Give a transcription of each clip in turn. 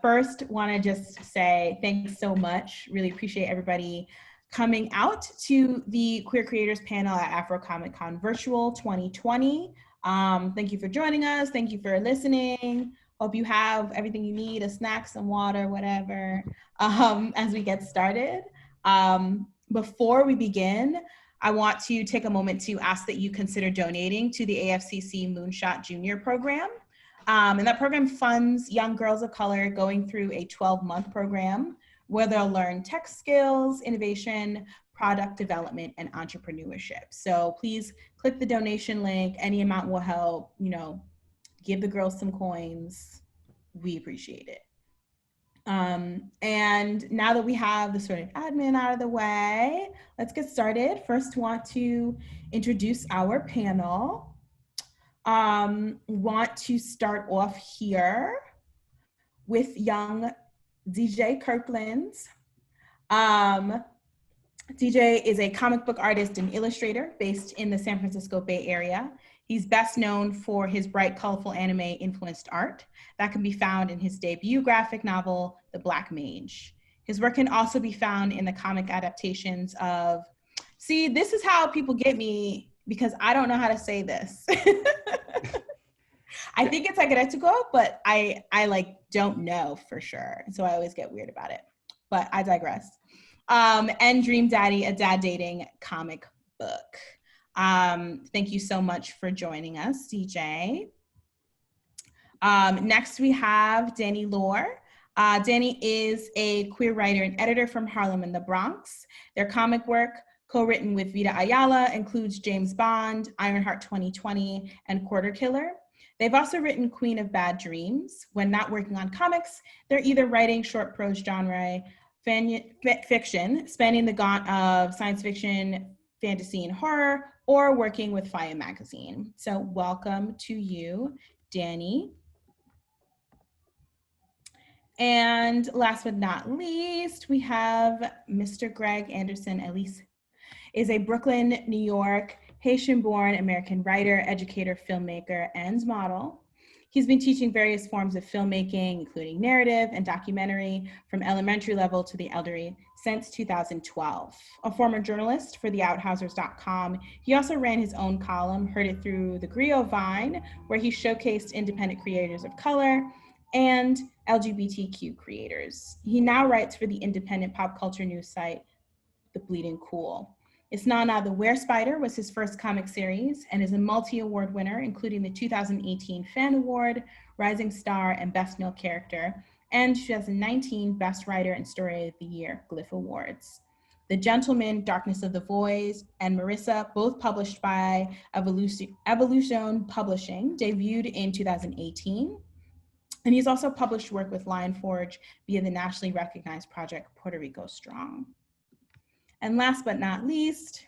first, want to just say thanks so much. Really appreciate everybody coming out to the Queer Creators Panel at Afro Comic Con Virtual 2020. Thank you for joining us. Thank you for listening. Hope you have everything you need, a snack, some water, whatever, as we get started. Before we begin, I want to take a moment to ask that you consider donating to the AFCC Moonshot Junior program. And that program funds young girls of color going through a 12-month program where they'll learn tech skills, innovation, product development, and entrepreneurship. So please click the donation link. Any amount will help, give the girls some coins. We appreciate it. And now that we have the sort of admin out of the way, let's get started. First, want to introduce our panel. Want to start off here with young DJ Kirkland. DJ is a comic book artist and illustrator based in the San Francisco Bay Area. He's best known for his bright, colorful anime-influenced art that can be found in his debut graphic novel, The Black Mage. His work can also be found in the comic adaptations of, see, this is how people get me because I don't know how to say this. I think it's like Agretsuko, but I don't know for sure. So I always get weird about it, but I digress. And Dream Daddy, a dad dating comic book. Thank you so much for joining us, DJ. Next we have Danny Lore. Danny is a queer writer and editor from Harlem and the Bronx. Their comic work, co-written with Vita Ayala, includes James Bond, Ironheart 2020, and Quarter Killer. They've also written Queen of Bad Dreams. When not working on comics, they're either writing short prose genre fiction, spanning the gauntlet of science fiction, fantasy, and horror, or working with Fire Magazine. So welcome to you, Danny. And last but not least, we have Mr. Greg Anderson. Elise is a Brooklyn, New York, Haitian-born American writer, educator, filmmaker, and model. He's been teaching various forms of filmmaking, including narrative and documentary, from elementary level to the elderly since 2012. A former journalist for theouthousers.com, he also ran his own column, Heard It Through the Griot Vine, where he showcased independent creators of color and LGBTQ creators. He now writes for the independent pop culture news site, The Bleeding Cool. It's Nana the Werespider was his first comic series and is a multi-award winner, including the 2018 Fan Award, Rising Star, and Best Male Character, and 2019 Best Writer and Story of the Year Glyph Awards. The Gentleman, Darkness of the Voids, and Marissa, both published by Evolution Publishing, debuted in 2018. And he's also published work with Lionforge via the nationally recognized project Puerto Rico Strong. And last but not least,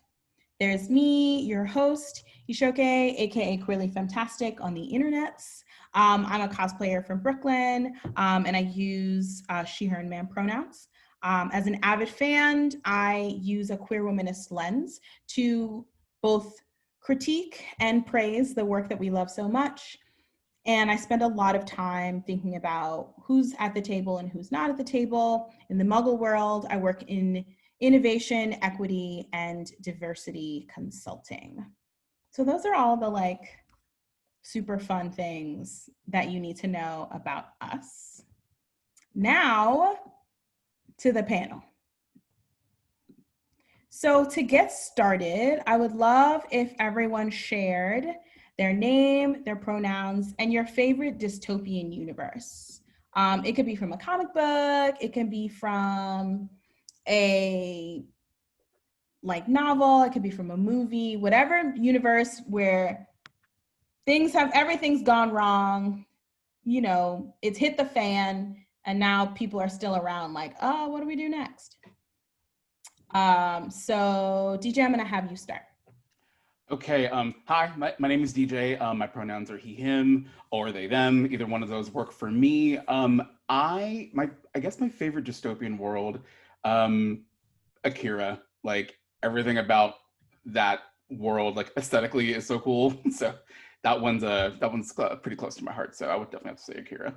there's me, your host, Ishoke, aka Queerly Fantastic on the internets. I'm a cosplayer from Brooklyn, and I use she, her, and man pronouns. As an avid fan, I use a queer womanist lens to both critique and praise the work that we love so much. And I spend a lot of time thinking about who's at the table and who's not at the table. In the Muggle world, I work in innovation, equity, and diversity consulting. So those are all the super fun things that you need to know about us. Now to the panel. So to get started, I would love if everyone shared their name, their pronouns, and your favorite dystopian universe. It could be from a comic book, it can be from a novel, it could be from a movie, whatever universe where everything's gone wrong, it's hit the fan, and now people are still around oh, what do we do next? So DJ, I'm gonna have you start. Okay, hi, my name is DJ. My pronouns are he, him, or they, them. Either one of those work for me. I guess my favorite dystopian world, Akira. Everything about that world, aesthetically, is so cool. So that one's pretty close to my heart. So I would definitely have to say Akira.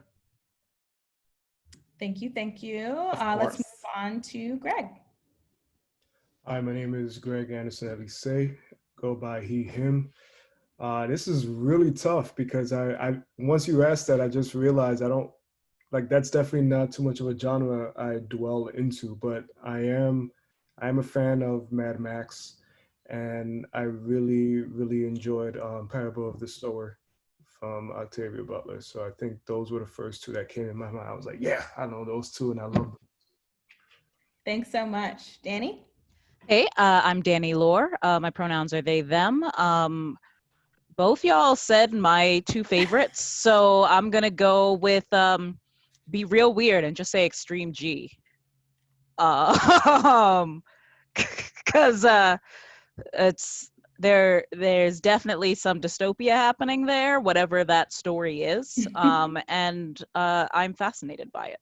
Thank you. Thank you. Of Let's move course. on to Greg. Hi, my name is Greg Anderson Elise. Go by he, him. This is really tough because I once you asked that, I just realized I don't like that's definitely not too much of a genre I dwell into, but I am a fan of Mad Max, and I really enjoyed Parable of the Sower from Octavia Butler. So I think those were the first two that came in my mind. I was like, yeah, I know those two, and I love them. Thanks so much. Danny? Hey, I'm Danny Lore. My pronouns are they, them. Both y'all said my two favorites, so I'm gonna go with Be Real Weird and just say Extreme G. Because it's there's definitely some dystopia happening there, whatever that story is, and I'm fascinated by it.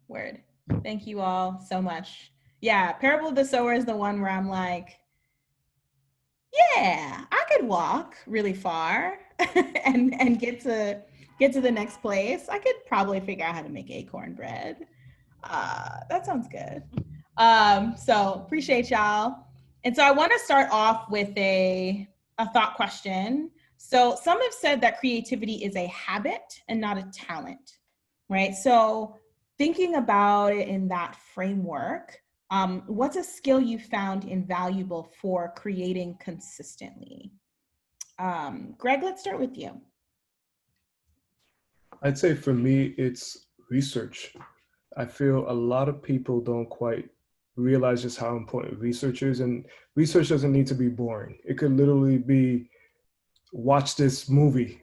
Word. Thank you all so much. Yeah, Parable of the Sower is the one where I'm like, yeah, I could walk really far and get to the next place. I could probably figure out how to make acorn bread. That sounds good. So appreciate y'all. And so I want to start off with a thought question. So some have said that creativity is a habit and not a talent, right? So thinking about it in that framework, what's a skill you found invaluable for creating consistently? Greg, let's start with you. I'd say for me, it's research. I feel a lot of people don't quite realize just how important research is. And research doesn't need to be boring. It could literally be watch this movie,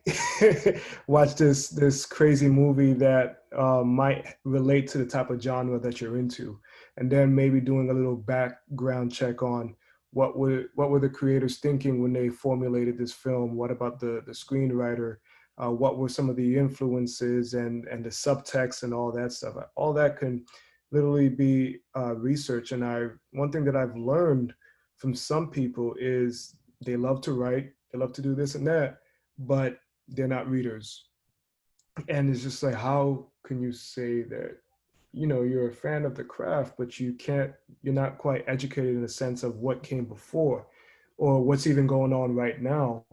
watch this crazy movie that might relate to the type of genre that you're into, and then maybe doing a little background check on what were the creators thinking when they formulated this film. What about the screenwriter? What were some of the influences and the subtext and all that stuff? All that can literally be research. And one thing that I've learned from some people is they love to write, they love to do this and that, but they're not readers. And it's just like, how can you say that, you're a fan of the craft, but you're not quite educated in the sense of what came before or what's even going on right now,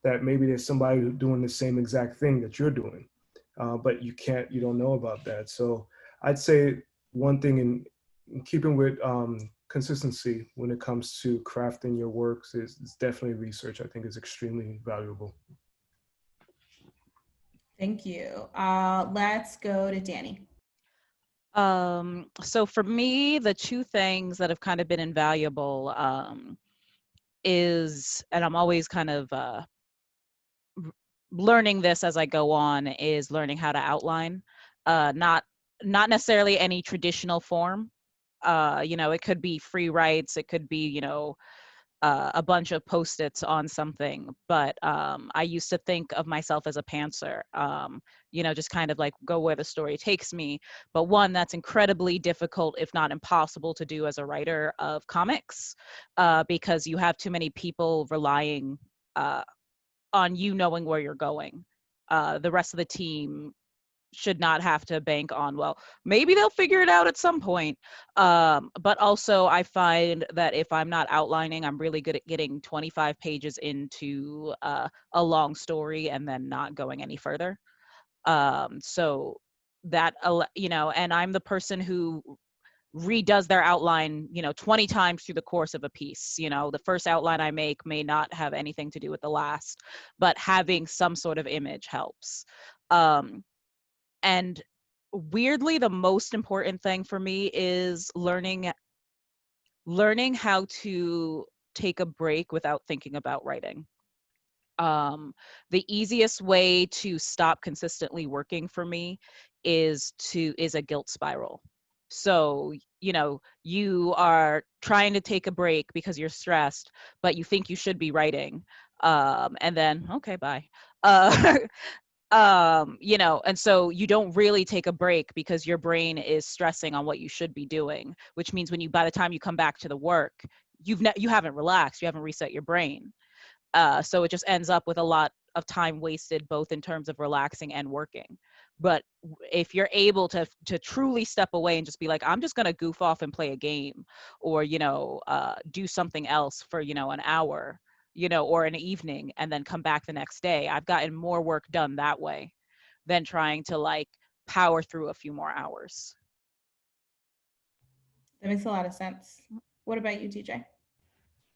that maybe there's somebody doing the same exact thing that you're doing, but you don't know about that. So I'd say one thing in keeping with consistency when it comes to crafting your works is definitely research. I think is extremely valuable. Thank you. Let's go to Danny. So for me, the two things that have kind of been invaluable is, and I'm always kind of learning this as I go on, is learning how to outline, not necessarily any traditional form. It could be free writes, it could be, a bunch of Post-its on something, but I used to think of myself as a pantser, just kind of like go where the story takes me. But one, that's incredibly difficult, if not impossible, to do as a writer of comics, because you have too many people relying on you knowing where you're going. The rest of the team should not have to bank on, well, maybe they'll figure it out at some point. But also I find that if I'm not outlining, I'm really good at getting 25 pages into a long story and then not going any further. So that, and I'm the person who redoes their outline 20 times through the course of a piece. The first outline I make may not have anything to do with the last, but having some sort of image helps. And weirdly, the most important thing for me is learning how to take a break without thinking about writing. The easiest way to stop consistently working for me is a guilt spiral. So, you are trying to take a break because you're stressed, but you think you should be writing. And then, okay, bye. And so you don't really take a break because your brain is stressing on what you should be doing, which means by the time you come back to the work, you haven't relaxed, you haven't reset your brain. So it just ends up with a lot of time wasted, both in terms of relaxing and working. But if you're able to truly step away and just be like, I'm just going to goof off and play a game, or, do something else for, an hour, or an evening, and then come back the next day, I've gotten more work done that way than trying to like power through a few more hours. That makes a lot of sense. What about you, DJ?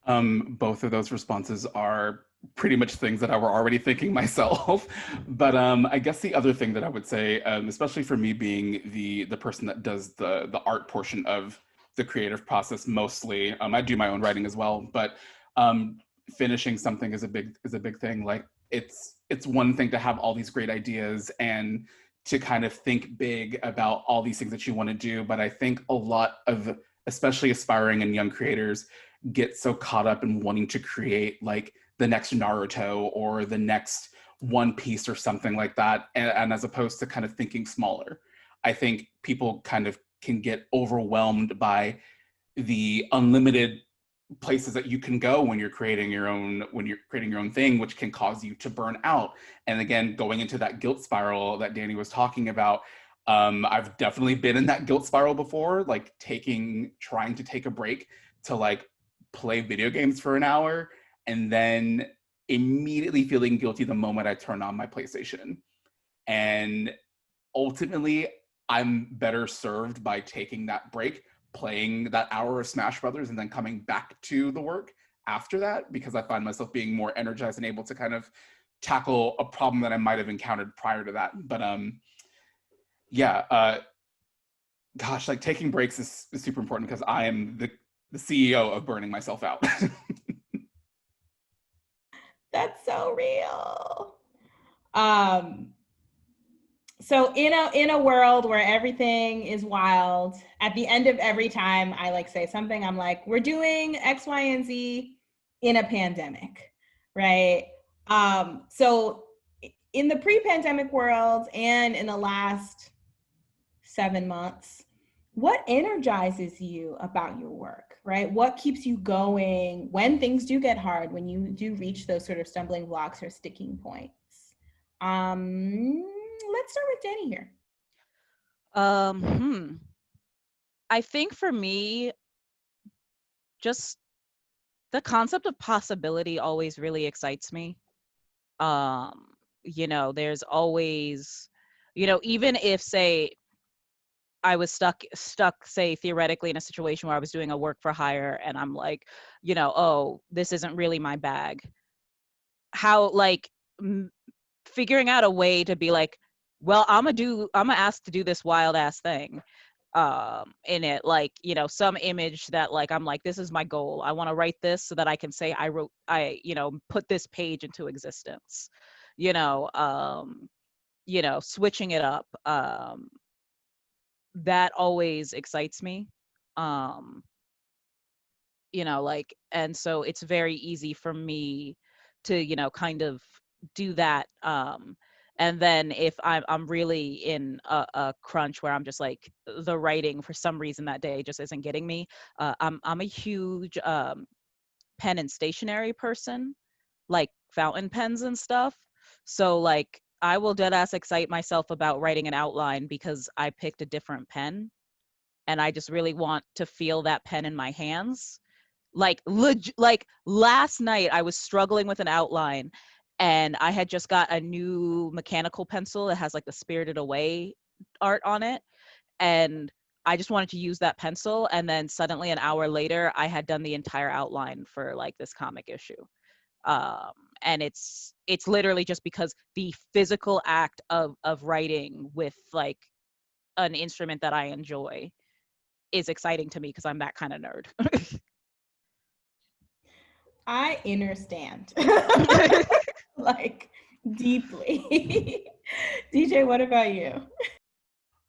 Both of those responses are pretty much things that I were already thinking myself. But I guess the other thing that I would say, especially for me being the person that does the art portion of the creative process mostly, I do my own writing as well, but finishing something is a big thing. Like it's one thing to have all these great ideas and to kind of think big about all these things that you want to do, but I think a lot of especially aspiring and young creators get so caught up in wanting to create like the next Naruto or the next One Piece or something like that, and as opposed to kind of thinking smaller. I think people kind of can get overwhelmed by the unlimited places that you can go when you're creating your own thing, which can cause you to burn out. And again, going into that guilt spiral that Danny was talking about, I've definitely been in that guilt spiral before, like trying to take a break to like play video games for an hour and then immediately feeling guilty the moment I turn on my PlayStation. And ultimately, I'm better served by taking that break, playing that hour of Smash Brothers, and then coming back to the work after that, because I find myself being more energized and able to kind of tackle a problem that I might have encountered prior to that. But gosh, like taking breaks is super important because I am the CEO of burning myself out. That's so real. So in a world where everything is wild, at the end of every time I like say something, I'm like, we're doing X, Y, and Z in a pandemic, right? So in the pre-pandemic world and in the last 7 months, what energizes you about your work, right? What keeps you going when things do get hard, when you do reach those sort of stumbling blocks or sticking points? Let's start with Danny here. I think for me, just the concept of possibility always really excites me. There's always, even if say I was stuck, say theoretically in a situation where I was doing a work for hire and I'm like, oh, this isn't really my bag. How like figuring out a way to be like, well, I'm gonna ask to do this wild ass thing in it, like, some image that like I'm like, this is my goal, I want to write this so that I can say I put this page into existence, switching it up, that always excites me. Like, and so it's very easy for me to kind of do that. And then if I'm really in a crunch where I'm just like, the writing for some reason that day just isn't getting me, I'm a huge pen and stationery person, like fountain pens and stuff. So like I will dead ass excite myself about writing an outline because I picked a different pen and I just really want to feel that pen in my hands. Like like last night I was struggling with an outline and I had just got a new mechanical pencil that has like the Spirited Away art on it, and I just wanted to use that pencil, and then suddenly an hour later I had done the entire outline for like this comic issue. And it's literally just because the physical act of writing with like an instrument that I enjoy is exciting to me because I'm that kind of nerd. I understand. Like deeply. DJ, what about you?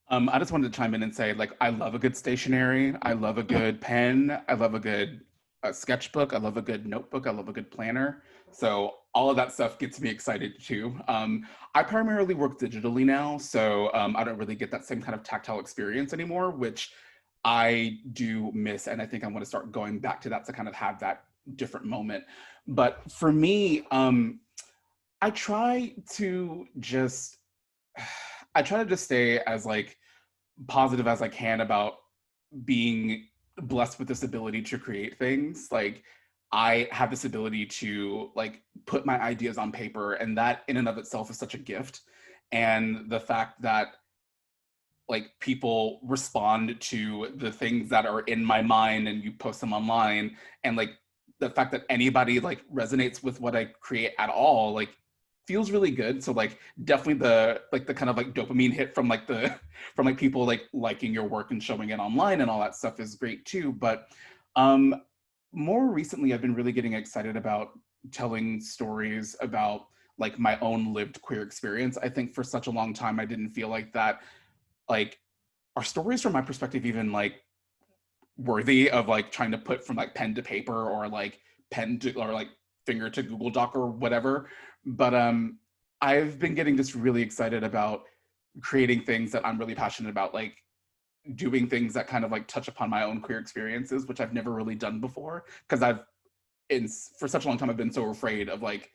I just wanted to chime in and say, like, I love a good stationery. I love a good pen. I love a good sketchbook. I love a good notebook. I love a good planner. So all of that stuff gets me excited too. I primarily work digitally now, so I don't really get that same kind of tactile experience anymore, which I do miss. And I think I'm going to start going back to that to kind of have that different moment. But for me, I try to just I try to just stay as like positive as I can about being blessed with this ability to create things. Like I have this ability to like put my ideas on paper, and that in and of itself is such a gift. And the fact that like people respond to the things that are in my mind and you post them online, and like the fact that anybody like resonates with what I create at all, like feels really good. So like definitely the kind of like dopamine hit from like the from like people like liking your work and showing it online and all that stuff is great too. But um more recently I've been really getting excited about telling stories about like my own lived queer experience. I think for such a long time I didn't feel like that, like are stories from my perspective even like worthy of like trying to put from like pen to paper or like pen to or like finger to Google Doc or whatever. But I've been getting just really excited about creating things that I'm really passionate about, like doing things that kind of like touch upon my own queer experiences, which I've never really done before, because for such a long time I've been so afraid of like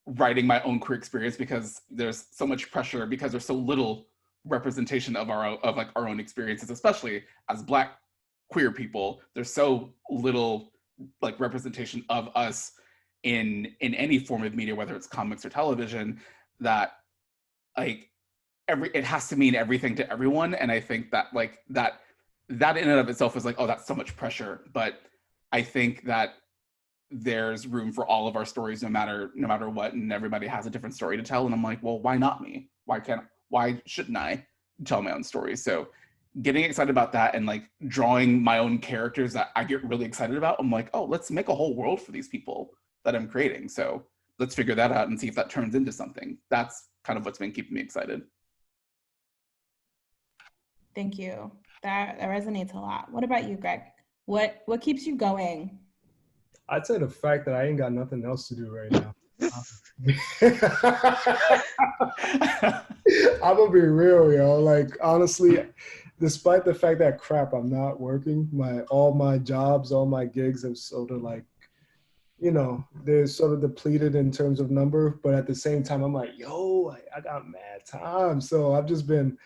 writing my own queer experience because there's so much pressure, because there's so little representation of our own experiences, especially as Black queer people. There's so little like representation of us in any form of media, whether it's comics or television, that like it has to mean everything to everyone. And I think that like that in and of itself is like, oh, that's so much pressure. But I think that there's room for all of our stories, no matter what, and everybody has a different story to tell. And I'm like, well, why not me? Why shouldn't I tell my own stories? So getting excited about that and like drawing my own characters that I get really excited about, I'm like, oh, let's make a whole world for these people that I'm creating. So let's figure that out and see if that turns into something. That's kind of what's been keeping me excited. Thank you. That resonates a lot. What about you, Greg? What keeps you going? I'd say the fact that I ain't got nothing else to do right now. I'm gonna be real, yo. Like honestly, despite the fact that I'm not working, all my jobs, all my gigs have sort of like, they're sort of depleted in terms of number, but at the same time, I'm like, yo, I got mad time. So I've just been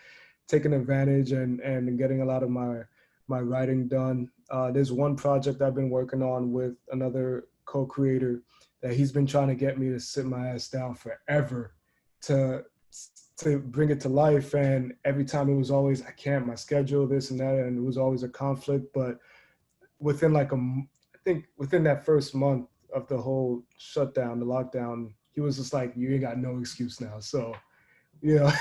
taking advantage and getting a lot of my writing done. There's one project I've been working on with another co-creator that he's been trying to get me to sit my ass down forever to bring it to life. And every time it was always, I can't, my schedule, this and that, and it was always a conflict. But within I think within that first month of the whole shutdown, the lockdown, he was just like, you ain't got no excuse now. So,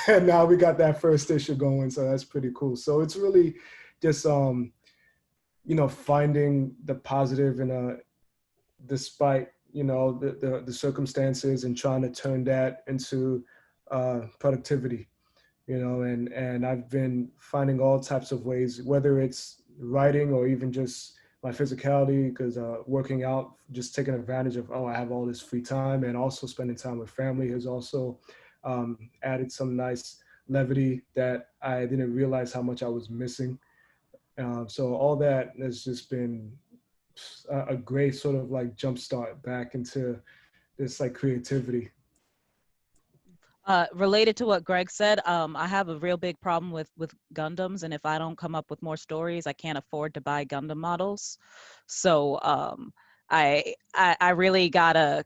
and now we got that first issue going. So that's pretty cool. So it's really just, finding the positive in despite, the circumstances, and trying to turn that into productivity, and I've been finding all types of ways, whether it's writing or even just my physicality, because working out, just taking advantage of, I have all this free time, and also spending time with family has also added some nice levity that I didn't realize how much I was missing. So all that has just been a great sort of like jumpstart back into this like creativity. Related to what Greg said, I have a real big problem with Gundams, and if I don't come up with more stories, I can't afford to buy Gundam models. So I really gotta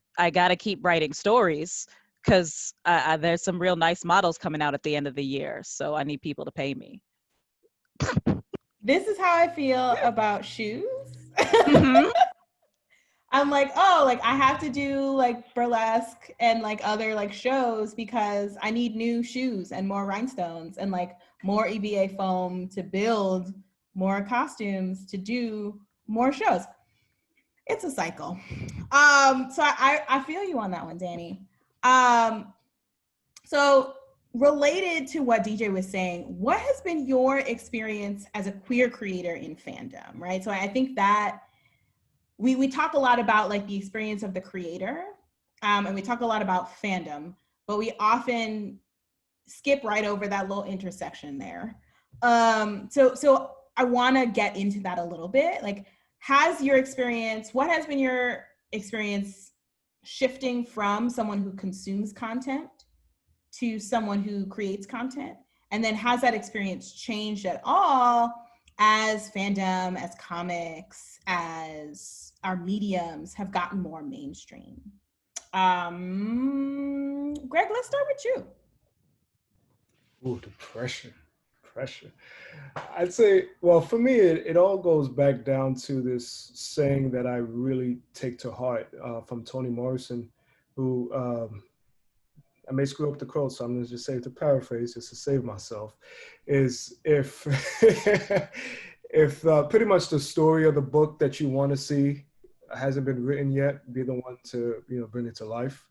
keep writing stories, because there's some real nice models coming out at the end of the year. So I need people to pay me. This is how I feel about shoes. Mm-hmm. I'm like, oh, like I have to do like burlesque and like other like shows because I need new shoes and more rhinestones and like more EVA foam to build more costumes to do more shows. It's a cycle. So I feel you on that one, Danny. So related to what DJ was saying, what has been your experience as a queer creator in fandom, right? So I think that we talk a lot about like the experience of the creator, and we talk a lot about fandom, but we often skip right over that little intersection there. So I want to get into that a little bit. Like, what has been your experience shifting from someone who consumes content to someone who creates content? And then has that experience changed at all as fandom, as comics, as our mediums have gotten more mainstream? Greg, let's start with you. Ooh, the pressure. Pressure. I'd say, well, for me, it all goes back down to this saying that I really take to heart from Toni Morrison, who I may screw up the quote, so I'm going to just say it to paraphrase, just to save myself, is if if pretty much the story of the book that you want to see hasn't been written yet, be the one to bring it to life.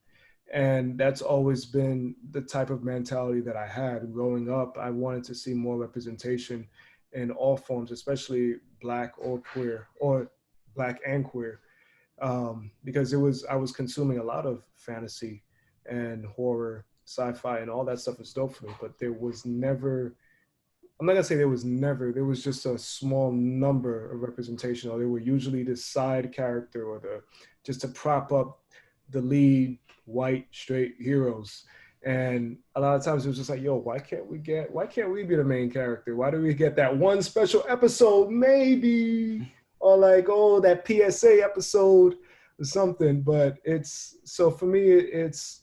And that's always been the type of mentality that I had growing up. I wanted to see more representation in all forms, especially Black or queer, or Black and queer, because I was consuming a lot of fantasy and horror, sci-fi, and all that stuff is dope for me. But there was never, I'm not gonna say there was never, there was just a small number of representation, or they were usually the side character or just to prop up the lead white straight heroes. And a lot of times it was just like, yo, why can't we be the main character? Why do we get that one special episode maybe, or like, oh, that PSA episode or something? But so for me, it's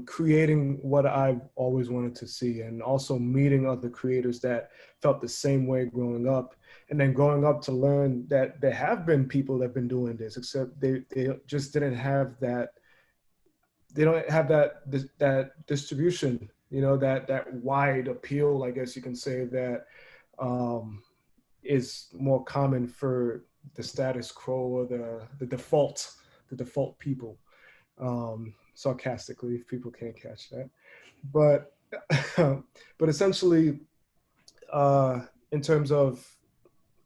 creating what I've always wanted to see, and also meeting other creators that felt the same way growing up, and then growing up to learn that there have been people that have been doing this, except they just didn't have that, they don't have that distribution, that wide appeal, I guess you can say, that is more common for the status quo, or the default people. Sarcastically, if people can't catch that. But but essentially, in terms of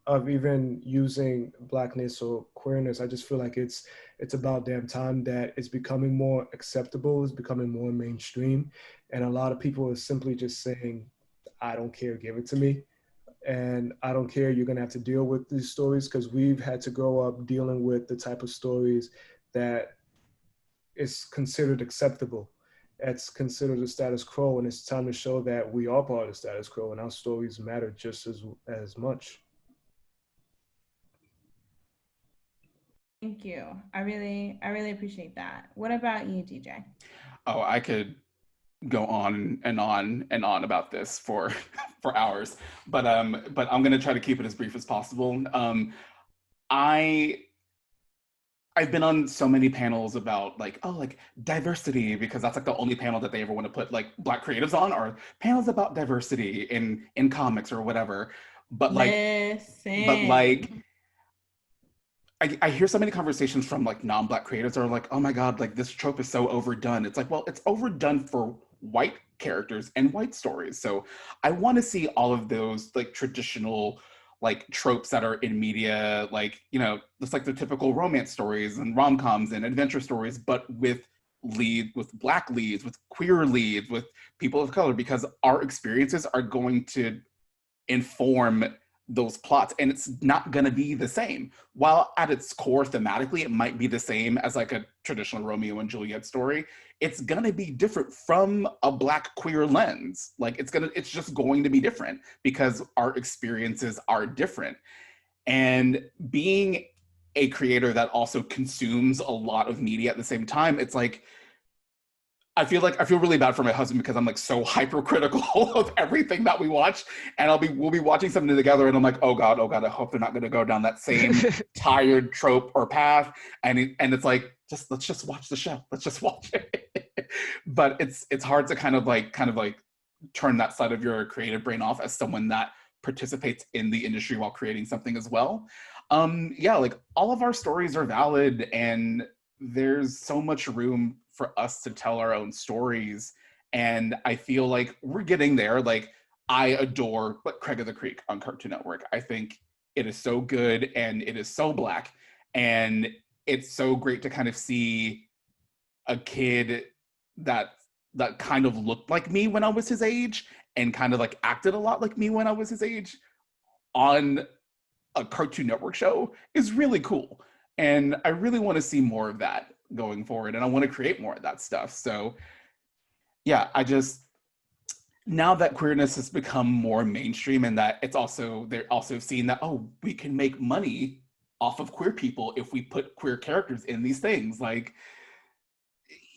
even using Blackness or queerness, I just feel like it's about damn time that it's becoming more acceptable, it's becoming more mainstream, and a lot of people are simply just saying, I don't care, give it to me. And I don't care, you're gonna have to deal with these stories, because we've had to grow up dealing with the type of stories that is considered acceptable. It's considered the status quo, and it's time to show that we are part of the status quo, and our stories matter just as much. Thank you. I really appreciate that. What about you, DJ? Oh, I could go on and on and on about this for for hours, but I'm going to try to keep it as brief as possible. I've been on so many panels about like diversity, because that's like the only panel that they ever want to put like Black creatives on, or panels about diversity in comics or whatever. But I hear so many conversations from like non-Black creatives that are like, oh my God, like this trope is so overdone. It's like, well, it's overdone for white characters and white stories. So I want to see all of those like traditional like tropes that are in media, like, just like the typical romance stories and rom-coms and adventure stories, but with Black leads, with queer leads, with people of color, because our experiences are going to inform those plots, and it's not going to be the same. While at its core thematically it might be the same as like a traditional Romeo and Juliet story, it's going to be different from a Black queer lens. Like it's just going to be different because our experiences are different. And being a creator that also consumes a lot of media at the same time, it's like I feel really bad for my husband, because I'm like so hypercritical of everything that we watch, and we'll be watching something together, and I'm like, oh God, I hope they're not going to go down that same tired trope or path, and it's like, let's just watch the show, let's just watch it. But it's hard to kind of like turn that side of your creative brain off as someone that participates in the industry while creating something as well. Yeah, like all of our stories are valid, and there's so much room for us to tell our own stories. And I feel like we're getting there. Like I adore Craig of the Creek on Cartoon Network. I think it is so good, and it is so Black, and it's so great to kind of see a kid that kind of looked like me when I was his age, and kind of like acted a lot like me when I was his age on a Cartoon Network show is really cool. And I really want to see more of that going forward, and I want to create more of that stuff. So yeah, I just, now that queerness has become more mainstream and that it's also, they're also seeing that, oh, we can make money off of queer people if we put queer characters in these things. Like,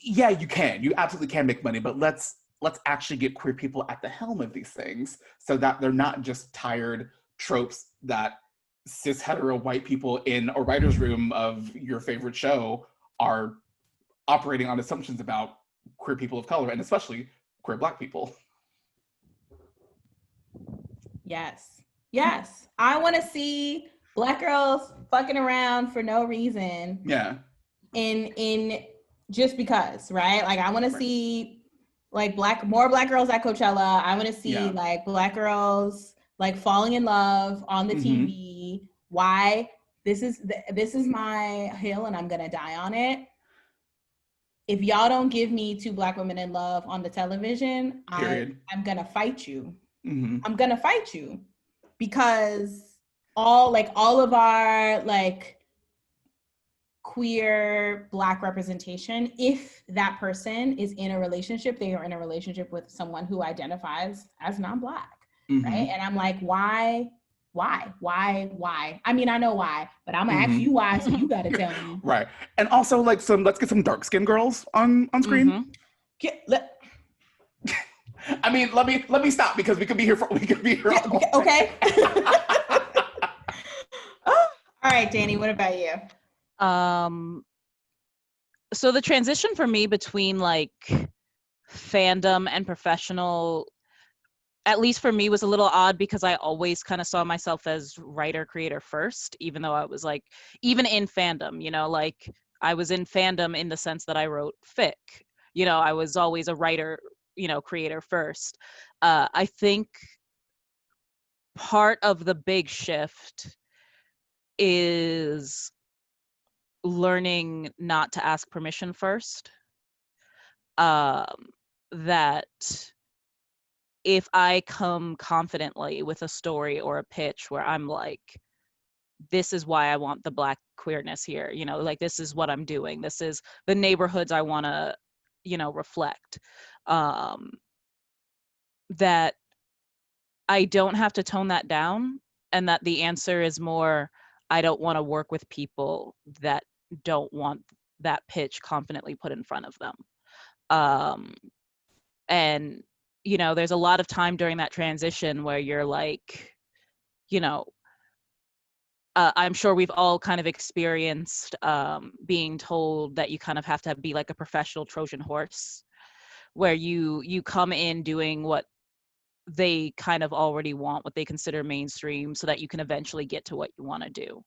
yeah, you absolutely can make money, but let's actually get queer people at the helm of these things so that they're not just tired tropes that cis hetero white people in a writer's room of your favorite show are operating on assumptions about queer people of color, and especially queer Black people. Yes. Yes. I want to see Black girls fucking around for no reason. Yeah. In just because, right? Like I want to Right. see like more Black girls at Coachella. I want to see Yeah. like Black girls like falling in love on the TV. Why? This is my hill and I'm going to die on it. If y'all don't give me 2 Black women in love on the television, Period. I'm going to fight you. Mm-hmm. I'm going to fight you because all of our like queer Black representation, if that person is in a relationship, they are in a relationship with someone who identifies as non-Black, right? And I'm like, why? I mean, I know why, but I'm gonna ask you why, so you gotta tell me. Right. And also, like, let's get some dark-skinned girls on screen. I mean, let me stop because we could be here okay. All right, Danny, what about you? So the transition for me between like fandom and professional, at least for me, was a little odd because I always kind of saw myself as writer creator first, even though I was like, even in fandom, you know, like I was in fandom in the sense that I wrote fic, you know, I was always a writer, you know, creator first. I think part of the big shift is learning not to ask permission first. That if I come confidently with a story or a pitch where I'm like, this is why I want the Black queerness here, you know, like this is what I'm doing, this is the neighborhoods I want to, you know, reflect, that I don't have to tone that down, and that the answer is more, I don't want to work with people that don't want that pitch confidently put in front of them. And you know, there's a lot of time during that transition where you're like, you know, I'm sure we've all kind of experienced being told that you kind of have to be like a professional Trojan horse, where you come in doing what they kind of already want, what they consider mainstream, so that you can eventually get to what you want to do.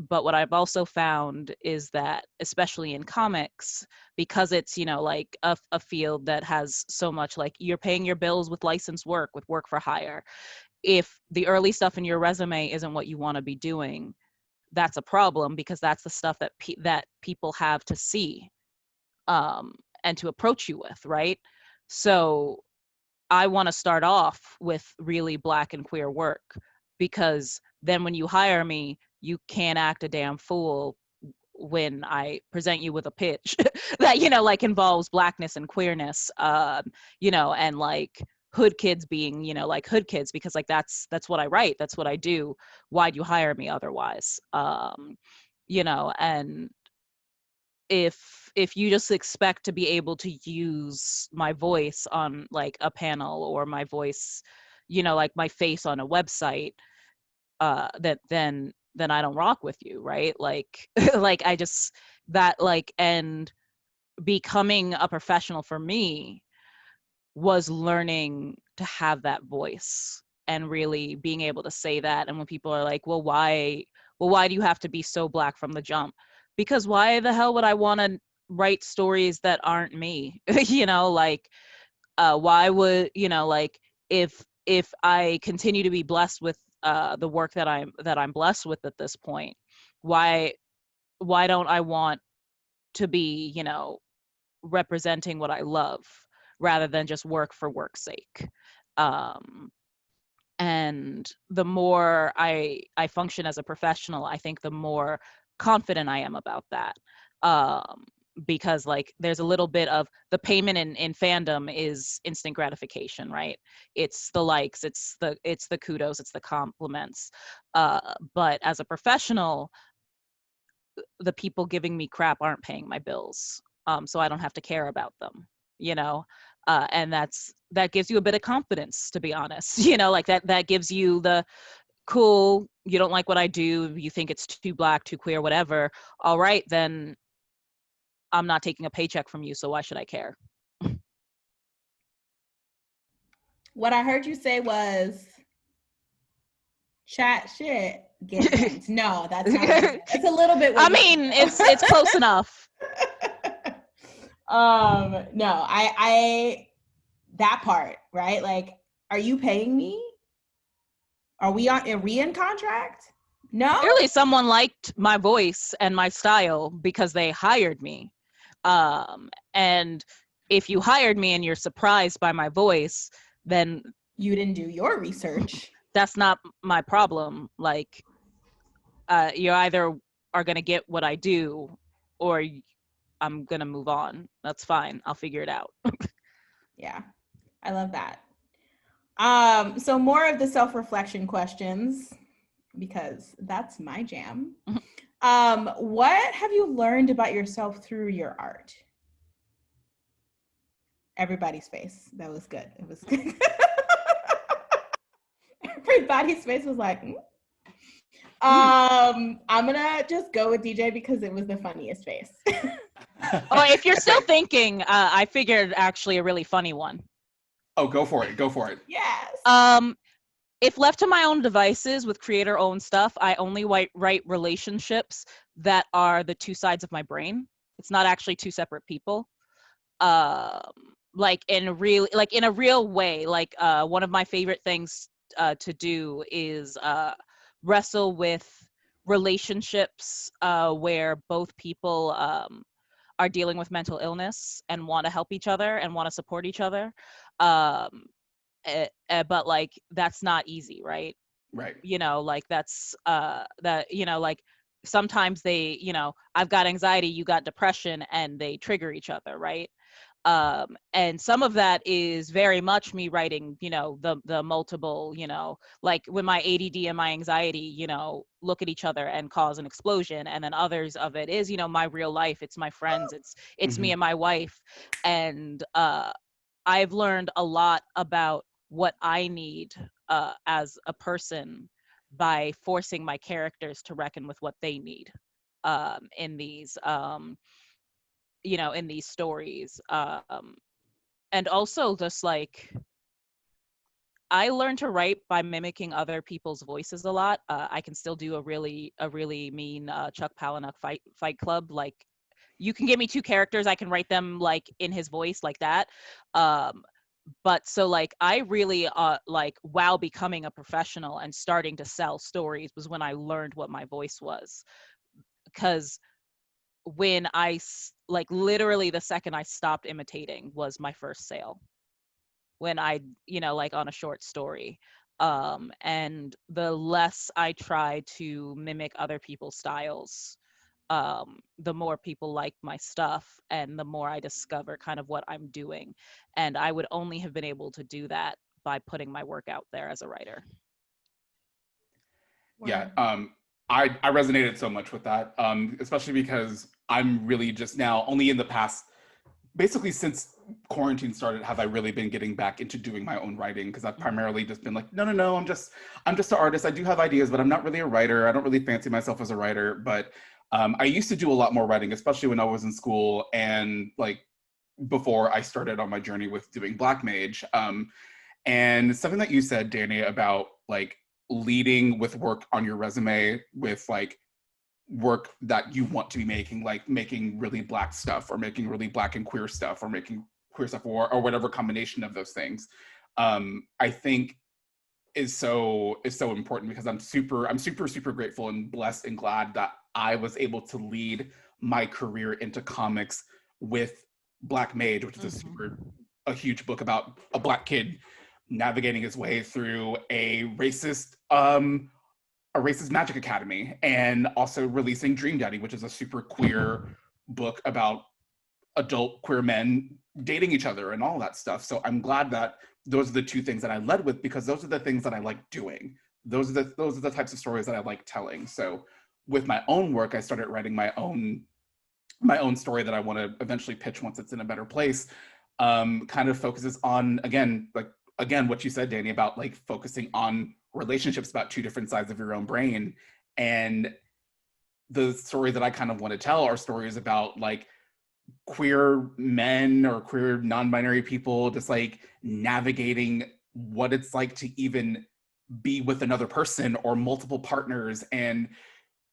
But what I've also found is that, especially in comics, because it's, you know, like a field that has so much, like, you're paying your bills with licensed work, with work for hire. If the early stuff in your resume isn't what you want to be doing, that's a problem, because that's the stuff that that people have to see and to approach you with, right? So I want to start off with really Black and queer work, because then when you hire me, you can't act a damn fool when I present you with a pitch that, you know, like involves Blackness and queerness, you know, and like hood kids being, you know, like hood kids, because like that's what I write, that's what I do. Why'd you hire me otherwise? You know, and if you just expect to be able to use my voice on like a panel, or my voice, you know, like my face on a website, that then I don't rock with you, right? Like like I just, that like, and becoming a professional for me was learning to have that voice and really being able to say that. And when people are like, well, why do you have to be so Black from the jump? Because why the hell would I want to write stories that aren't me? You know, like, why would, you know, like, if I continue to be blessed with the work that I'm blessed with at this point, why don't I want to be, you know, representing what I love rather than just work for work's sake? And the more I function as a professional, I think the more confident I am about that. because like there's a little bit of the payment in fandom is instant gratification, right? It's the likes, it's the kudos, it's the compliments. But as a professional, the people giving me crap aren't paying my bills, so I don't have to care about them, you know. And that gives you a bit of confidence, to be honest. You know, like that gives you the cool, you don't like what I do, you think it's too black, too queer, whatever. All right, then I'm not taking a paycheck from you, so why should I care? What I heard you say was chat shit, get bent. No, that's not what you said. It's a little bit what I mean, it's close enough. No, I that part, right? Like, are you paying me? Are we in contract? No. Clearly someone liked my voice and my style because they hired me. And if you hired me and you're surprised by my voice, then you didn't do your research. That's not my problem. Like, you either are going to get what I do or I'm going to move on. That's fine. I'll figure it out. Yeah, I love that. So more of the self-reflection questions, because that's my jam. What have you learned about yourself through your art? Everybody's face. That was good. It was good. Everybody's face was like, I'm gonna just go with DJ because it was the funniest face. Oh, if you're still thinking, I figured actually a really funny one. Oh, go for it. Go for it. Yes. If left to my own devices with creator-owned stuff, I only write relationships that are the two sides of my brain. It's not actually two separate people. Like in a real way. Like one of my favorite things to do is wrestle with relationships where both people are dealing with mental illness and want to help each other and want to support each other. But like that's not easy, right? You know, like that's that, you know, like sometimes they, you know, I've got anxiety, you got depression, and they trigger each other, right? And some of that is very much me writing, you know, the multiple, you know, like when my ADD and my anxiety, you know, look at each other and cause an explosion. And then others of it is, you know, my real life, it's my friends, it's me and my wife. And I've learned a lot about what I need as a person by forcing my characters to reckon with what they need in these you know, in these stories. And also just like I learned to write by mimicking other people's voices a lot. I can still do a really mean Chuck Palahniuk fight club. Like you can give me two characters, I can write them like in his voice like that. But so like I really like while becoming a professional and starting to sell stories was when I learned what my voice was. Because when I like literally the second I stopped imitating was my first sale, when I, you know, like on a short story. And the less I try to mimic other people's styles, the more people like my stuff and the more I discover kind of what I'm doing. And I would only have been able to do that by putting my work out there as a writer. Yeah, I resonated so much with that, especially because I'm really just now, only in the past, basically since quarantine started, have I really been getting back into doing my own writing, because I've primarily just been like, no, I'm just an artist. I do have ideas, but I'm not really a writer. I don't really fancy myself as a writer, but I used to do a lot more writing, especially when I was in school and like before I started on my journey with doing Black Mage. And something that you said, Danny, about like leading with work on your resume with like work that you want to be making, like making really Black stuff or making really Black and queer stuff or making queer stuff or whatever combination of those things, I think is so important, because I'm super grateful and blessed and glad that I was able to lead my career into comics with Black Mage, which is a huge book about a Black kid navigating his way through a racist magic academy, and also releasing Dream Daddy, which is a super queer book about adult queer men dating each other and all that stuff. So I'm glad that those are the two things that I led with, because those are the things that I like doing. Those are the types of stories that I like telling. So with my own work, I started writing my own story that I want to eventually pitch once it's in a better place. Kind of focuses on, again, what you said, Danny, about like focusing on relationships, about two different sides of your own brain. And the story that I kind of want to tell are stories about like queer men or queer non-binary people just like navigating what it's like to even be with another person or multiple partners, and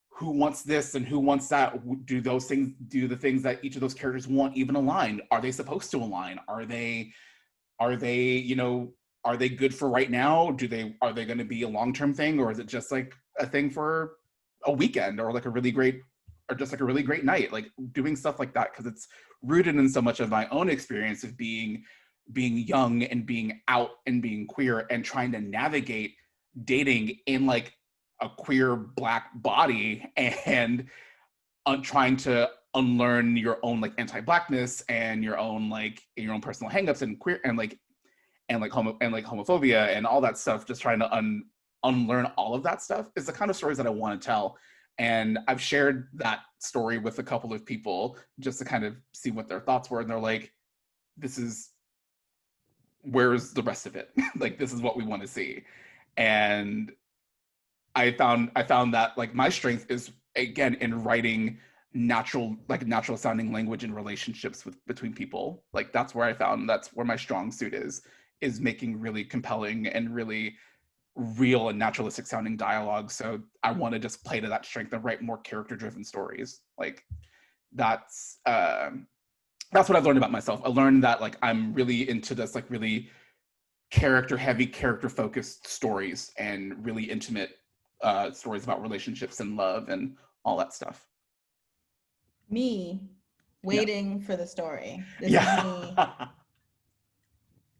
who wants this and who wants that. Do the things that each of those characters want even align? Are they supposed to align? Are they good for right now? Are they going to be a long-term thing, or is it just like a thing for a weekend, or like a really great night? Like doing stuff like that, because it's rooted in so much of my own experience of being young and being out and being queer and trying to navigate dating in like a queer Black body, and trying to unlearn your own like anti-Blackness and your own personal hangups and queer and homophobia and all that stuff. Just trying to unlearn all of that stuff is the kind of stories that I want to tell. And I've shared that story with a couple of people just to kind of see what their thoughts were, and they're like, where's the rest of it? Like, this is what we want to see. And I found that like my strength is, again, in writing natural sounding language in relationships between people. Like that's where my strong suit is making really compelling and really real and naturalistic sounding dialogue. So I want to just play to that strength and write more character driven stories. Like that's what I've learned about myself. I learned that like I'm really into this like really character heavy, character focused stories, and really intimate stories about relationships and love and all that stuff. Me waiting for the story. This is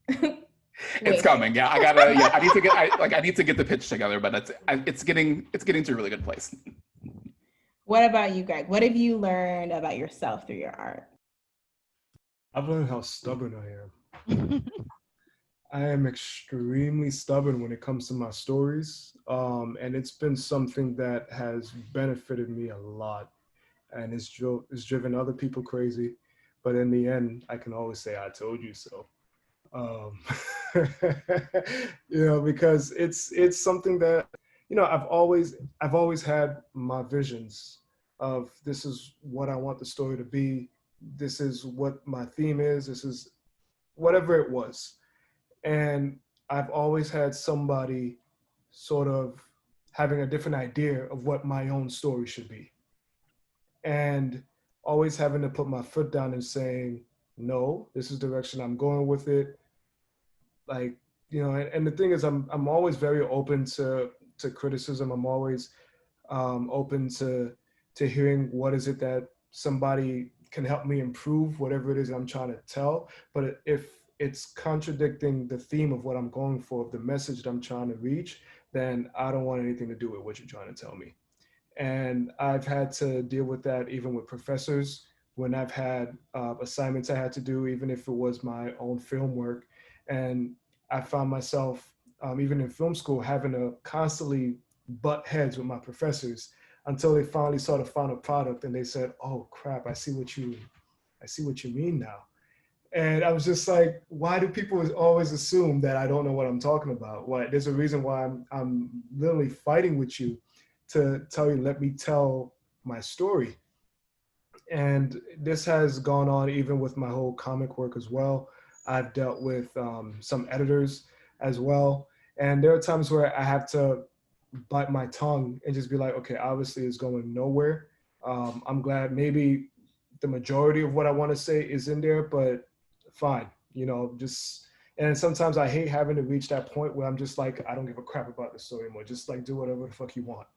me. It's coming. Yeah, I gotta. Yeah, I need to get the pitch together, but it's getting to a really good place. What about you, Greg? What have you learned about yourself through your art? I've learned how stubborn I am. I am extremely stubborn when it comes to my stories, and it's been something that has benefited me a lot, and it's driven other people crazy. But in the end, I can always say, "I told you so." Because it's something that, I've always had my visions of, this is what I want the story to be. This is what my theme is. This is whatever it was. And I've always had somebody sort of having a different idea of what my own story should be. And always having to put my foot down and saying, no, this is the direction I'm going with it. Like, and the thing is, I'm always very open to criticism. I'm always open to hearing what is it that somebody can help me improve, whatever it is I'm trying to tell. But if it's contradicting the theme of what I'm going for, of the message that I'm trying to reach, then I don't want anything to do with what you're trying to tell me. And I've had to deal with that even with professors when I've had assignments I had to do, even if it was my own film work. And I found myself, even in film school, having to constantly butt heads with my professors until they finally saw the final product and they said, "Oh crap, I see what you mean now." And I was just like, why do people always assume that I don't know what I'm talking about? Why? There's a reason why I'm literally fighting with you to tell you, let me tell my story. And this has gone on even with my whole comic work as well. I've dealt with some editors as well. And there are times where I have to bite my tongue and just be like, okay, obviously it's going nowhere. I'm glad maybe the majority of what I want to say is in there, but fine, and sometimes I hate having to reach that point where I'm just like, I don't give a crap about the story anymore. Just like do whatever the fuck you want.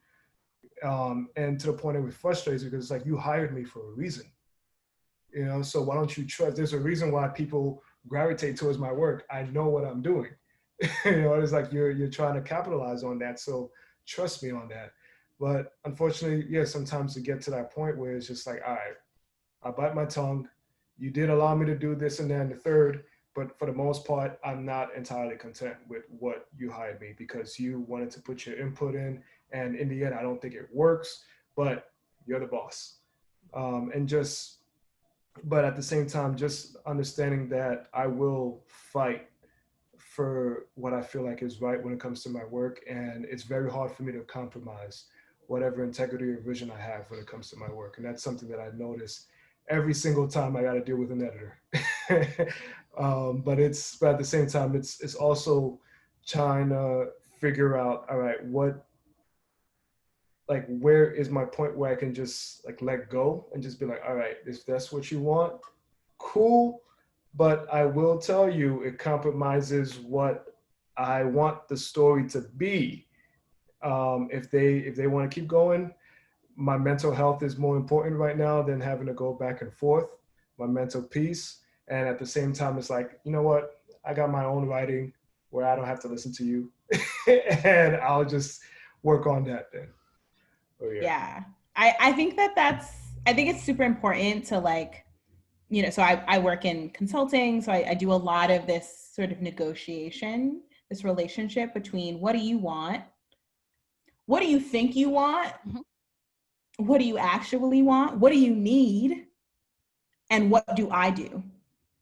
And to the point it frustrates me because it's like, you hired me for a reason. So why don't you trust? There's a reason why people gravitate towards my work. I know what I'm doing. It's like you're trying to capitalize on that. So trust me on that. But unfortunately, yeah, sometimes to get to that point where it's just like, all right, I bite my tongue, you did allow me to do this and then the third, but for the most part, I'm not entirely content with what you hired me because you wanted to put your input in. And in the end, I don't think it works, but you're the boss. And just, but at the same time, just understanding that I will fight for what I feel like is right when it comes to my work. And it's very hard for me to compromise whatever integrity or vision I have when it comes to my work. And that's something that I notice every single time I got to deal with an editor. But at the same time, it's also trying to figure out, all right, where is my point where I can just like let go and just be like, all right, if that's what you want, cool. But I will tell you, it compromises what I want the story to be. If they want to keep going, my mental health is more important right now than having to go back and forth, my mental peace. And at the same time, it's like, you know what? I got my own writing where I don't have to listen to you. And I'll just work on that then. Oh, yeah. I think I think it's super important to like, you know, so I work in consulting. So I do a lot of this sort of negotiation, this relationship between what do you want? What do you think you want? Mm-hmm. What do you actually want? What do you need? And what do I do?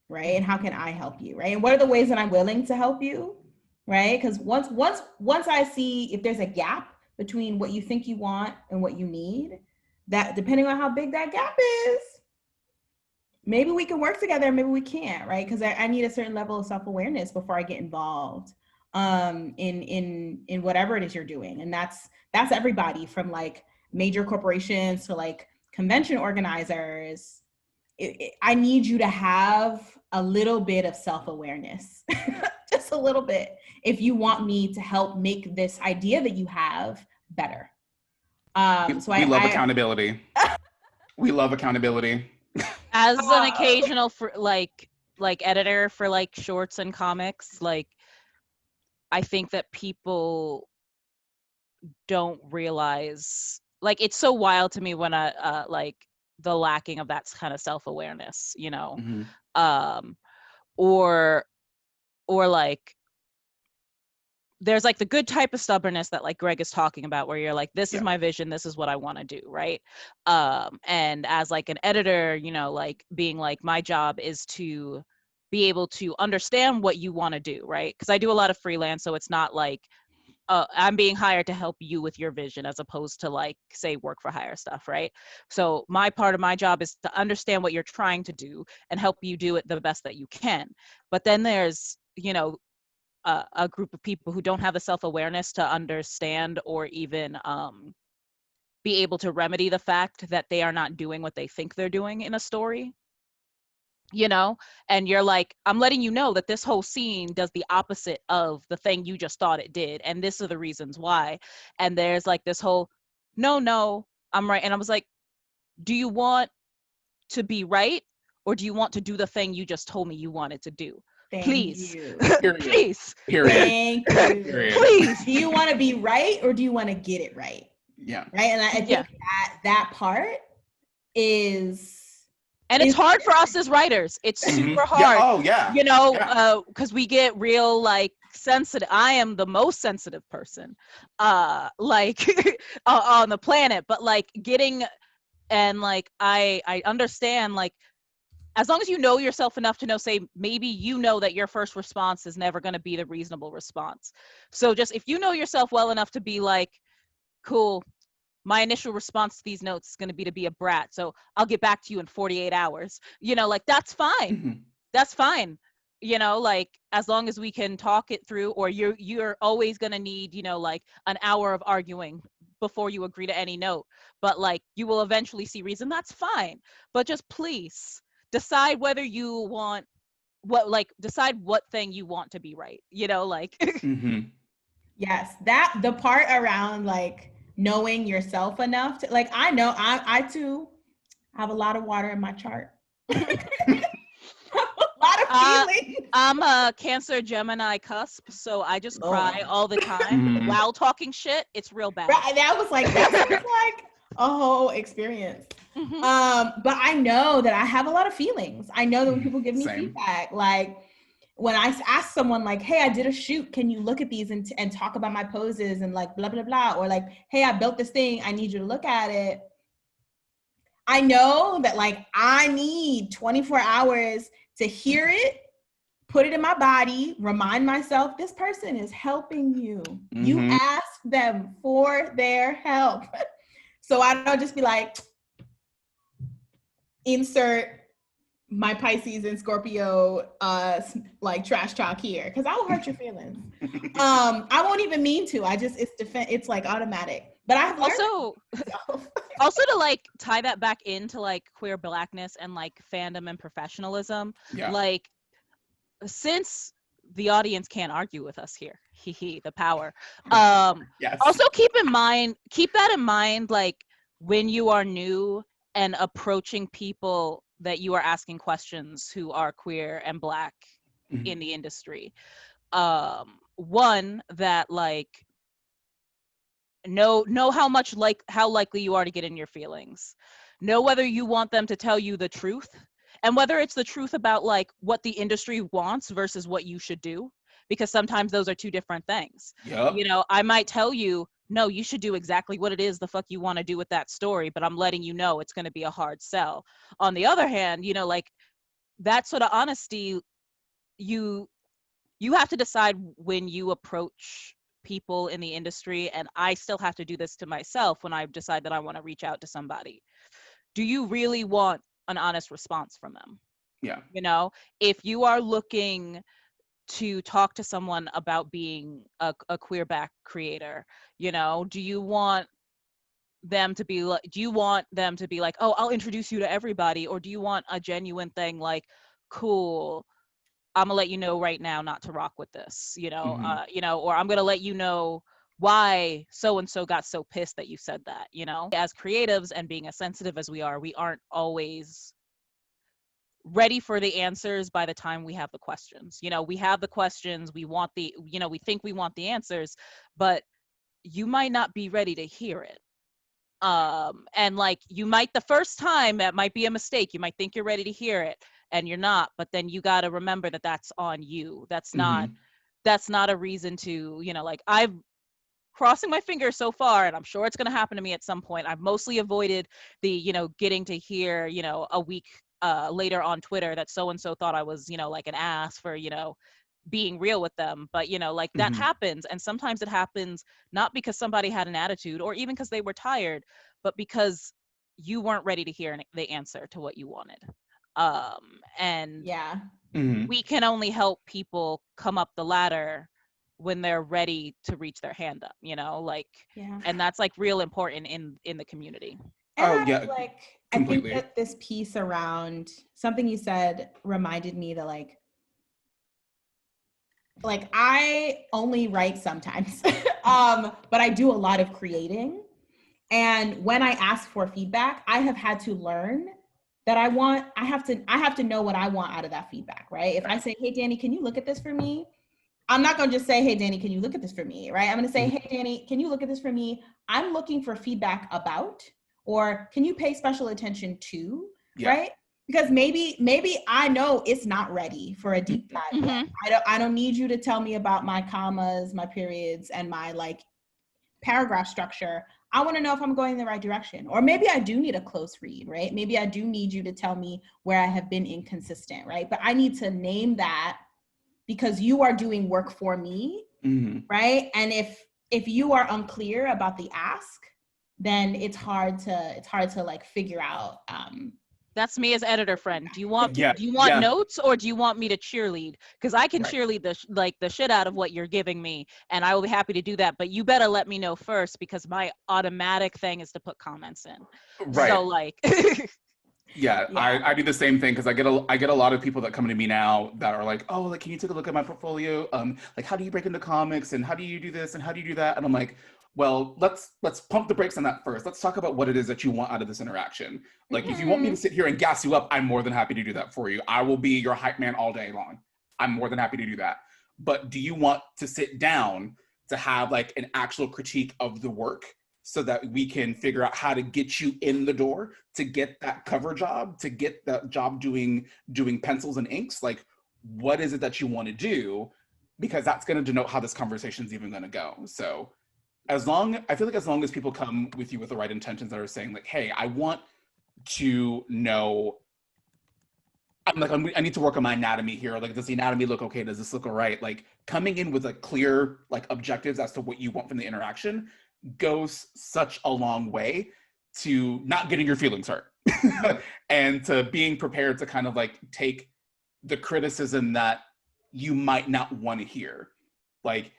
Right? And how can I help you? Right? And what are the ways that I'm willing to help you? Right? Because once I see if there's a gap between what you think you want and what you need, that depending on how big that gap is, maybe we can work together, maybe we can't, right? Because I need a certain level of self-awareness before I get involved in whatever it is you're doing. And that's everybody from like major corporations to like convention organizers. I need you to have a little bit of self-awareness, just a little bit, if you want me to help make this idea that you have better. We love accountability. We love accountability. As an occasional for like editor for like shorts and comics, like I think that people don't realize, like it's so wild to me when I like the lacking of that kind of self-awareness, you know. Mm-hmm. Or like there's like the good type of stubbornness that like Greg is talking about, where you're like, this is my vision, this is what I want to do, right? And as like an editor, you know, like being like, my job is to be able to understand what you want to do, right? Because I do a lot of freelance, so it's not like I'm being hired to help you with your vision as opposed to like, say, work for hire stuff, right? So my part of my job is to understand what you're trying to do and help you do it the best that you can. But then there's, you know, a group of people who don't have the self-awareness to understand or even be able to remedy the fact that they are not doing what they think they're doing in a story, you know? And you're like, I'm letting you know that this whole scene does the opposite of the thing you just thought it did, and this are the reasons why. And there's like this whole, no, I'm right. And I was like, do you want to be right, or do you want to do the thing you just told me you wanted to do? Please. Please. Thank you. Please. Do you want to be right, or do you want to get it right? Yeah. Right. And I think that part is, and it's hard for us as writers. It's super hard. Yeah. Oh yeah. You know, because we get real like sensitive. I am the most sensitive person, like on the planet. But like getting, and like I understand, like as long as you know yourself enough to know, say, maybe you know that your first response is never going to be the reasonable response. So just if you know yourself well enough to be like, cool, my initial response to these notes is going to be a brat, so I'll get back to you in 48 hours. You know, like that's fine. Mm-hmm. That's fine. You know, like as long as we can talk it through, or you're always going to need, you know, like an hour of arguing before you agree to any note. But like you will eventually see reason. That's fine. But just please decide whether you want decide what thing you want to be right, you know, like. Mm-hmm. Yes, that the part around like knowing yourself enough to like, I know I too have a lot of water in my chart. A lot of feelings. I'm a Cancer Gemini cusp, so I just cry all the time while talking shit. It's real bad. Right, that was like a whole experience. Mhm. But I know that I have a lot of feelings. I know that when people give me Same. feedback, like when I ask someone like, hey, I did a shoot, can you look at these and talk about my poses and like blah, blah, blah. Or like, hey, I built this thing, I need you to look at it. I know that like I need 24 hours to hear it, put it in my body, remind myself this person is helping you. You ask them for their help. So I don't just be like, insert my Pisces and Scorpio like trash talk here, because I will hurt your feelings. I won't even mean to. It's like automatic. But I have learned also to like tie that back into like queer Blackness and like fandom and professionalism, like since the audience can't argue with us here, the power. Yes. Also keep that in mind, like when you are new and approaching people that you are asking questions who are queer and Black in the industry. One, that like know how likely you are to get in your feelings. Know whether you want them to tell you the truth, and whether it's the truth about like what the industry wants versus what you should do, because sometimes those are two different things. Yep. You know, I might tell you, no, you should do exactly what it is the fuck you want to do with that story, but I'm letting you know it's going to be a hard sell. On the other hand, you know, like that sort of honesty, you have to decide when you approach people in the industry, and I still have to do this to myself when I decide that I want to reach out to somebody. Do you really want an honest response from them? Yeah. You know, if you are looking to talk to someone about being a queer Black creator, you know, do you want them to be like, oh, I'll introduce you to everybody, or do you want a genuine thing like, cool, I'm gonna let you know right now not to rock with this, you know, or I'm gonna let you know why so and so got so pissed that you said that, you know. As creatives and being as sensitive as we aren't always ready for the answers by the time we have the questions. You know, we have the questions, we think we want the answers, but you might not be ready to hear it. And like you might, the first time that might be a mistake, you might think you're ready to hear it and you're not, but then you got to remember that that's on you. That's not a reason to, you know, like I've crossing my fingers so far, and I'm sure it's going to happen to me at some point. I've mostly avoided the, you know, getting to hear, you know, a week later on Twitter that so-and-so thought I was, you know, like an ass for, you know, being real with them. But, you know, like that happens. And sometimes it happens not because somebody had an attitude or even because they were tired, but because you weren't ready to hear the answer to what you wanted. And we can only help people come up the ladder when they're ready to reach their hand up, you know, like, and that's like real important in the community. And I think that this piece around something you said reminded me that like I only write sometimes, but I do a lot of creating. And when I ask for feedback, I have had to learn that I have to know what I want out of that feedback, right? If I say, hey, Danny, can you look at this for me? I'm not going to just say, hey, Danny, can you look at this for me, right? I'm going to say, hey, Danny, can you look at this for me? I'm looking for feedback about, or can you pay special attention to, right? Because maybe I know it's not ready for a deep dive yet. I don't need you to tell me about my commas, my periods, and my like paragraph structure. I want to know if I'm going in the right direction. Or maybe I do need a close read, right? Maybe I do need you to tell me where I have been inconsistent, right? But I need to name that because you are doing work for me, right? And if you are unclear about the ask, then it's hard to like figure out. That's me as editor friend. Do you want notes, or do you want me to cheerlead? Because I can cheerlead the shit out of what you're giving me, and I will be happy to do that. But you better let me know first, because my automatic thing is to put comments in. Right. So like. I do the same thing, because I get a lot of people that come to me now that are like, oh, like, can you take a look at my portfolio? Like, how do you break into comics, and how do you do this, and how do you do that? And I'm like, well, let's pump the brakes on that first. Let's talk about what it is that you want out of this interaction. Like, if you want me to sit here and gas you up, I'm more than happy to do that for you. I will be your hype man all day long. I'm more than happy to do that. But do you want to sit down to have like an actual critique of the work, so that we can figure out how to get you in the door to get that cover job, to get that job doing pencils and inks. Like, what is it that you want to do? Because that's going to denote how this conversation is even going to go. So I feel like as long as people come with you with the right intentions that are saying like, hey, I want to know, I need to work on my anatomy here. Like, does the anatomy look okay? Does this look all right? Like, coming in with like clear like objectives as to what you want from the interaction goes such a long way to not getting your feelings hurt and to being prepared to kind of like take the criticism that you might not want to hear. Like,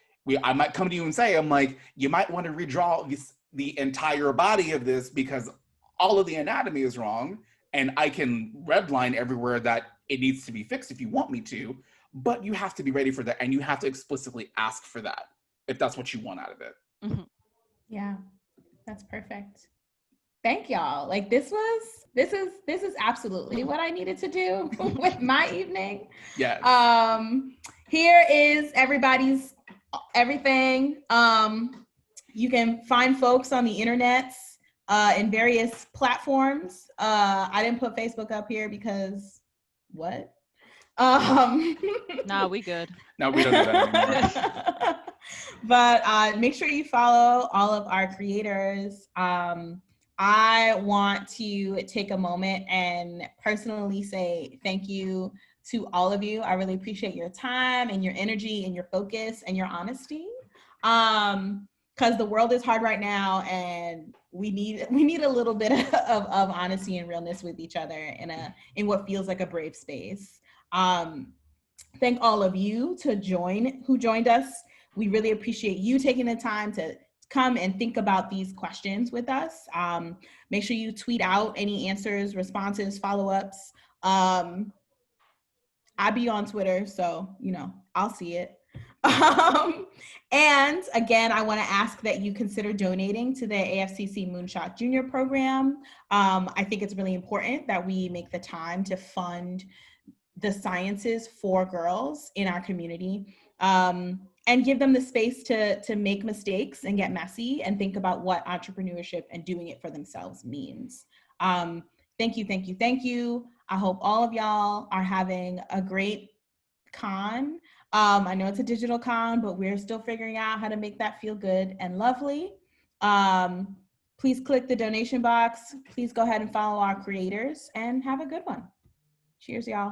I might come to you and say, I'm like, you might want to redraw the entire body of this because all of the anatomy is wrong, and I can redline everywhere that it needs to be fixed if you want me to, but you have to be ready for that, and you have to explicitly ask for that if that's what you want out of it. Mm-hmm. Yeah, that's perfect. Thank y'all. Like, this is absolutely what I needed to do with my evening. Yes. Here is everybody's everything. You can find folks on the internets in various platforms. I didn't put Facebook up here because what? Nah, we good. No, we don't do that anymore. But make sure you follow all of our creators. I want to take a moment and personally say thank you to all of you. I really appreciate your time and your energy and your focus and your honesty. Because the world is hard right now, and we need a little bit of honesty and realness with each other in what feels like a brave space. Thank all of you who joined us. We really appreciate you taking the time to come and think about these questions with us. Make sure you tweet out any answers, responses, follow-ups. I be on Twitter, so I'll see it. And again, I want to ask that you consider donating to the AFCC Moonshot Junior program. I think it's really important that we make the time to fund the sciences for girls in our community, and give them the space to make mistakes and get messy and think about what entrepreneurship and doing it for themselves means. Thank you, thank you, thank you. I hope all of y'all are having a great con. I know it's a digital con, but we're still figuring out how to make that feel good and lovely. Please click the donation box. Please go ahead and follow our creators and have a good one. Cheers, y'all.